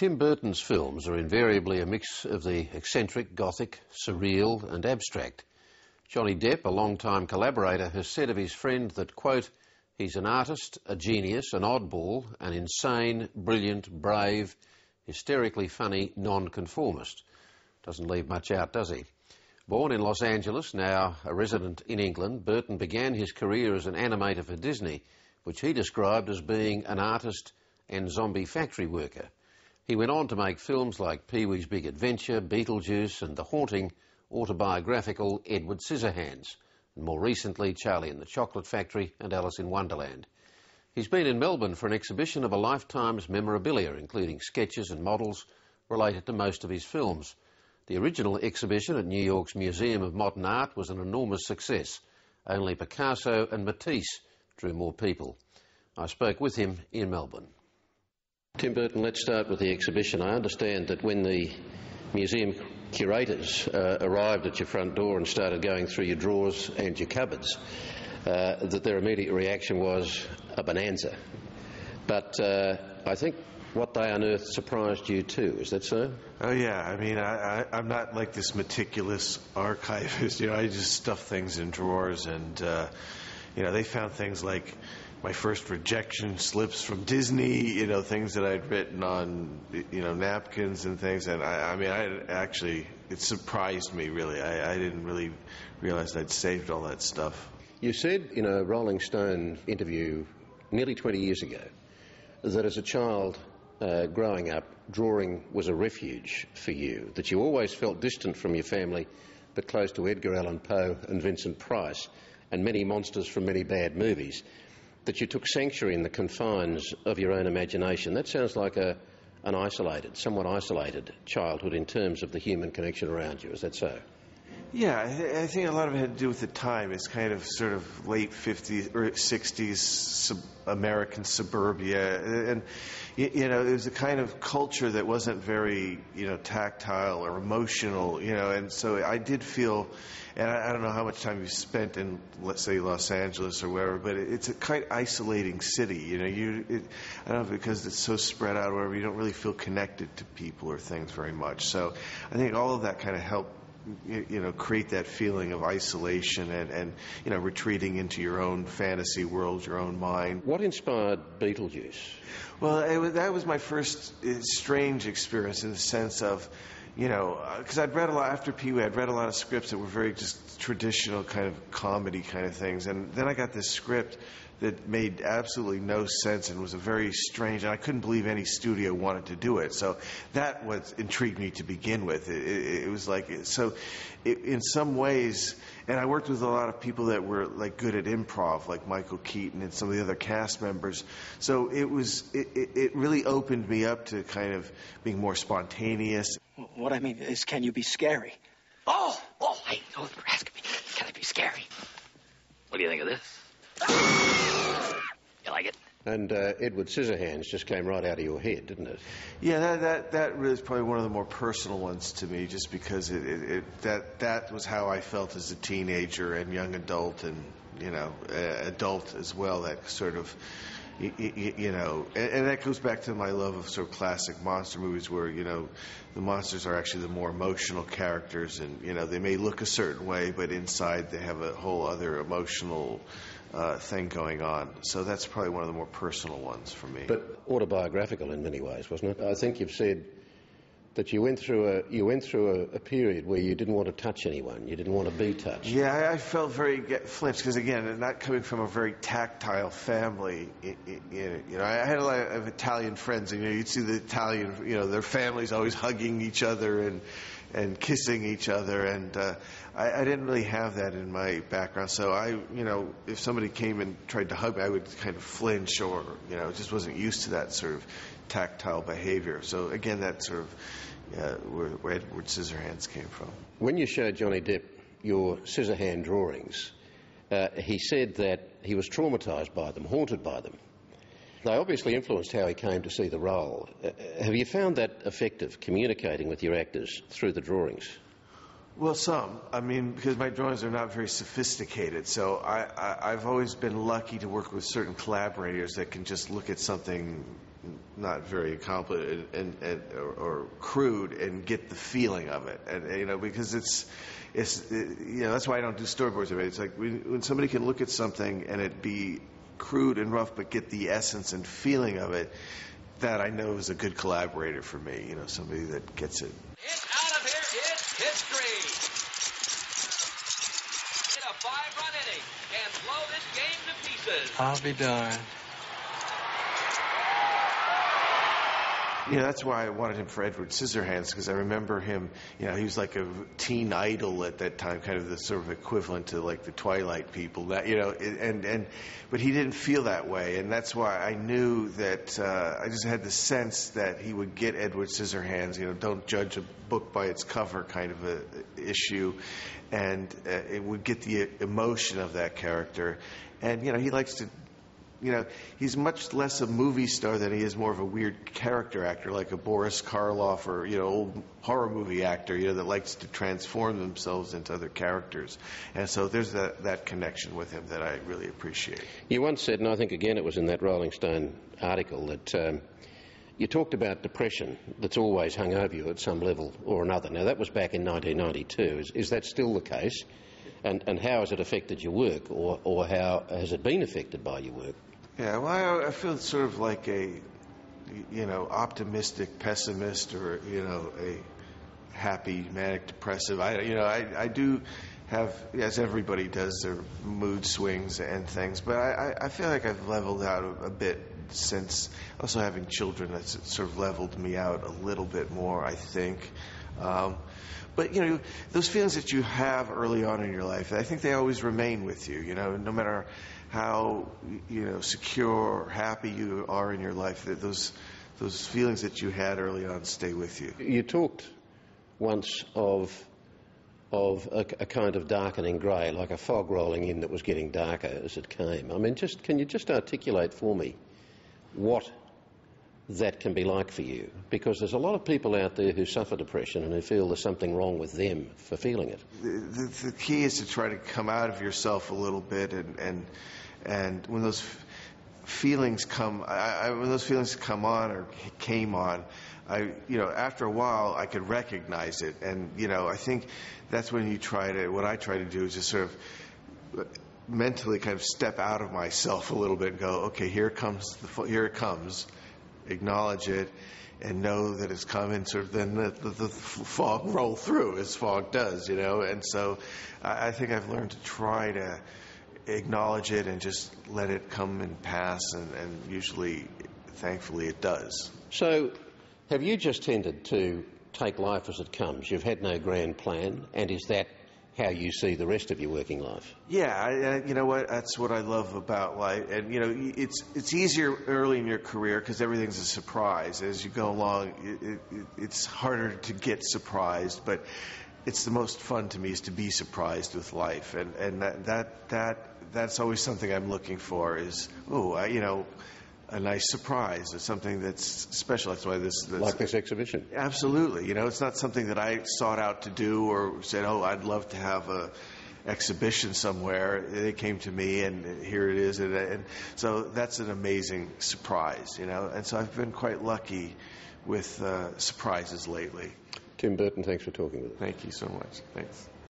Tim Burton's films are invariably a mix of the eccentric, gothic, surreal and abstract. Johnny Depp, a long-time collaborator, has said of his friend that, quote, "He's an artist, a genius, an oddball, an insane, brilliant, brave, hysterically funny nonconformist." Doesn't leave much out, does he? Born in Los Angeles, now a resident in England, Burton began his career as an animator for Disney, which he described as being an artist and zombie factory worker. He went on to make films like Pee-wee's Big Adventure, Beetlejuice and the haunting autobiographical Edward Scissorhands, and more recently Charlie and the Chocolate Factory and Alice in Wonderland. He's been in Melbourne for an exhibition of a lifetime's memorabilia, including sketches and models related to most of his films. The original exhibition at New York's Museum of Modern Art was an enormous success. Only Picasso and Matisse drew more people. I spoke with him in Melbourne. Tim Burton, let's start with the exhibition. I understand that when the museum curators arrived at your front door and started going through your drawers and your cupboards, that their immediate reaction was a bonanza. But I think what they unearthed surprised you too, is that so? Oh yeah, I mean, I'm not like this meticulous archivist, I just stuff things in drawers and, they found things like my first rejection slips from Disney, things that I'd written on, napkins and things. And it surprised me, really. I didn't really realize I'd saved all that stuff. You said in a Rolling Stone interview nearly 20 years ago that as a child growing up, drawing was a refuge for you, that you always felt distant from your family but close to Edgar Allan Poe and Vincent Price and many monsters from many bad movies, that you took sanctuary in the confines of your own imagination. That sounds like an somewhat isolated childhood in terms of the human connection around you. Is that so? Yeah, I think a lot of it had to do with the time. It's kind of sort of late 50s or 60s American suburbia. And, it was a kind of culture that wasn't very, tactile or emotional, and so I did feel, and I don't know how much time you spent in, let's say, Los Angeles or wherever, but it's a quite isolating city, I don't know, because it's so spread out or whatever, you don't really feel connected to people or things very much. So I think all of that kind of helped create that feeling of isolation and retreating into your own fantasy world, your own mind. What inspired Beetlejuice? Well, that was my first strange experience in the sense of, because I'd read a lot, after Pee-wee, I'd read a lot of scripts that were very just traditional kind of comedy kind of things. And then I got this script that made absolutely no sense and was a very strange, and I couldn't believe any studio wanted to do it. So that was intrigued me to begin with. It was like, in some ways, and I worked with a lot of people that were like good at improv, like Michael Keaton and some of the other cast members. So it really opened me up to kind of being more spontaneous. What I mean is, can you be scary? Oh, hey, don't ask me. Can I be scary? What do you think of this? You like it? And Edward Scissorhands just came right out of your head, didn't it? Yeah, that really is probably one of the more personal ones to me, just because that was how I felt as a teenager and young adult and, adult as well, that sort of, and that goes back to my love of sort of classic monster movies where, the monsters are actually the more emotional characters and, they may look a certain way, but inside they have a whole other emotional thing going on. So that's probably one of the more personal ones for me. But autobiographical in many ways, wasn't it? I think you've said that you went through a period where you didn't want to touch anyone, you didn't want to be touched. Yeah, I felt very flinched because, again, not coming from a very tactile family, I had a lot of Italian friends, and you'd see the Italian, their families always hugging each other and kissing each other, and I didn't really have that in my background. So if somebody came and tried to hug me, I would kind of flinch or, just wasn't used to that sort of tactile behavior. So again, that sort of where Edward Scissorhands came from. When you showed Johnny Depp your Scissorhand drawings, he said that he was traumatised by them, haunted by them. They obviously influenced how he came to see the role. Have you found that effective, communicating with your actors through the drawings? Well, some. I mean, because my drawings are not very sophisticated, so I've always been lucky to work with certain collaborators that can just look at something not very accomplished or crude, and get the feeling of it. And because it's that's why I don't do storyboards. It's like when somebody can look at something and it be crude and rough, but get the essence and feeling of it, that I know is a good collaborator for me. Somebody that gets it. It's out of here. It's history. In a 5-run inning and blow this game to pieces. I'll be darned. That's why I wanted him for Edward Scissorhands, because I remember him, he was like a teen idol at that time, kind of the sort of equivalent to like the Twilight people, but he didn't feel that way, and that's why I knew that I just had the sense that he would get Edward Scissorhands, don't judge a book by its cover kind of a issue, and it would get the emotion of that character, and he likes to. He's much less a movie star than he is more of a weird character actor, like a Boris Karloff or, old horror movie actor, that likes to transform themselves into other characters. And so there's that connection with him that I really appreciate. You once said, and I think again it was in that Rolling Stone article, that you talked about depression that's always hung over you at some level or another. Now, that was back in 1992. Is that still the case? And how has it affected your work, or how has it been affected by your work? Yeah, well, I feel sort of like a, optimistic pessimist, or, a happy manic depressive. I do have, as everybody does, their mood swings and things, but I feel like I've leveled out a bit since also having children. That's sort of leveled me out a little bit more, I think. But, those feelings that you have early on in your life, I think they always remain with you, no matter how, secure or happy you are in your life, that those feelings that you had early on stay with you. You talked once of a kind of darkening grey, like a fog rolling in that was getting darker as it came. I mean, can you just articulate for me what that can be like for you? Because there's a lot of people out there who suffer depression and who feel there's something wrong with them for feeling it. The key is to try to come out of yourself a little bit, and when those feelings come, when those feelings come on or came on, after a while I could recognize it, and I think that's when what I try to do is just sort of mentally kind of step out of myself a little bit and go, okay, here it comes. Acknowledge it and know that it's coming, sort of then the fog roll through, as fog does, and so I think I've learned to try to acknowledge it and just let it come and pass, and usually, thankfully, it does. So have you just tended to take life as it comes? You've had no grand plan, and is that how you see the rest of your working life? Yeah, you know what? That's what I love about life. And, it's easier early in your career because everything's a surprise. As you go along, it's harder to get surprised, but it's the most fun to me is to be surprised with life. And that's always something I'm looking for is, a nice surprise, or something that's special. That's why this like this exhibition. Absolutely. It's not something that I sought out to do or said, I'd love to have a exhibition somewhere. They came to me, and here it is. And so that's an amazing surprise, And so I've been quite lucky with surprises lately. Tim Burton, thanks for talking with us. Thank you so much. Thanks.